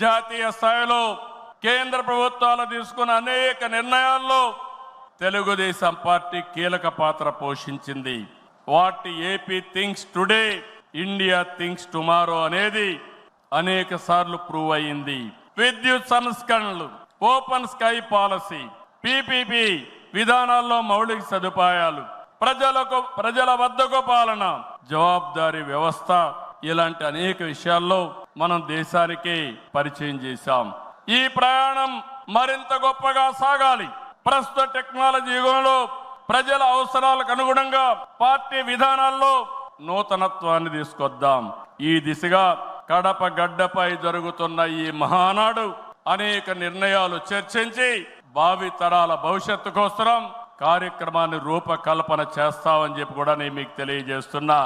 జాతీయ స్థాయిలో కేంద్ర ప్రభుత్వాలు తీసుకున్న అనేక నిర్ణయాల్లో తెలుగుదేశం పార్టీ కీలక పాత్ర పోషించింది. What AP thinks today, India thinks tomorrow అనేది అనేక సార్లు ప్రూవ్ అయింది. విద్యుత్ సంస్కరణలు, ఓపెన్ స్కై పాలసీ, పీపీపీ విధానాల్లో మౌలిక సదుపాయాలు, ప్రజల వద్దకు పాలన, జవాబుదారీ వ్యవస్థ, ఇలాంటి అనేక విషయాల్లో మనం దేశానికి పరిచయం చేశాం. ఈ ప్రయాణం మరింత గొప్పగా సాగాలి. ప్రస్తుత టెక్నాలజీ యుగంలో ప్రజల అవసరాలకు అనుగుణంగా పార్టీ విధానాల్లో నూతనత్వాన్ని తీసుకొద్దాం. ఈ దిశగా కడప గడ్డపై జరుగుతున్న ఈ మహానాడు అనేక నిర్ణయాలు చర్చించి భావి తరాల భవిష్యత్తు కోసం కార్యక్రమాన్ని రూపకల్పన చేస్తామని చెప్పి కూడా నేను మీకు తెలియజేస్తున్నా.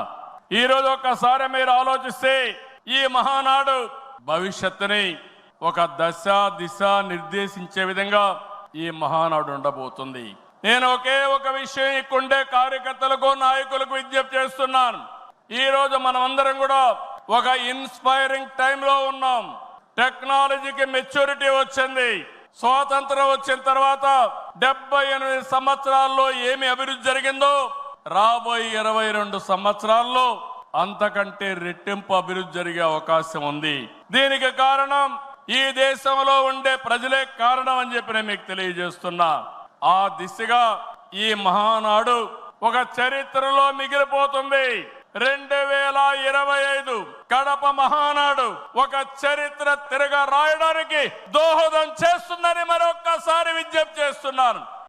ఈ రోజు ఒక్కసారి మీరు ఆలోచిస్తే ఈ మహానాడు భవిష్యత్తుని ఒక దశ దిశ నిర్దేశించే విధంగా ఈ మహానాడు ఉండబోతుంది. నేను ఒకే ఒక విషయం ఇక్కడుండే కార్యకర్తలకు నాయకులకు విజ్ఞప్తి చేస్తున్నాను. ఈ రోజు మనం అందరం కూడా ఒక ఇన్స్పైరింగ్ టైంలో ఉన్నాం. టెక్నాలజీకి మెచ్యూరిటీ వచ్చింది. స్వాతంత్రం వచ్చిన తర్వాత 78 సంవత్సరాల్లో ఏమి అభివృద్ధి జరిగిందో రాబోయే 22 సంవత్సరాల్లో అంతకంటే రెట్టింపు అభివృద్ధి జరిగే అవకాశం ఉంది. దీనికి కారణం ఈ దేశంలో ఉండే ప్రజలే కారణం అని చెప్పి నేను మీకు తెలియజేస్తున్నా. ఆ దిశగా ఈ మహానాడు ఒక చరిత్రలో మిగిలిపోతుంది. 2025 కడప మహానాడు ఒక చరిత్ర తిరగ రాయడానికి దోహదం చేస్తుందని మరొక్కసారి విజ్ఞప్తి చేస్తున్నాను.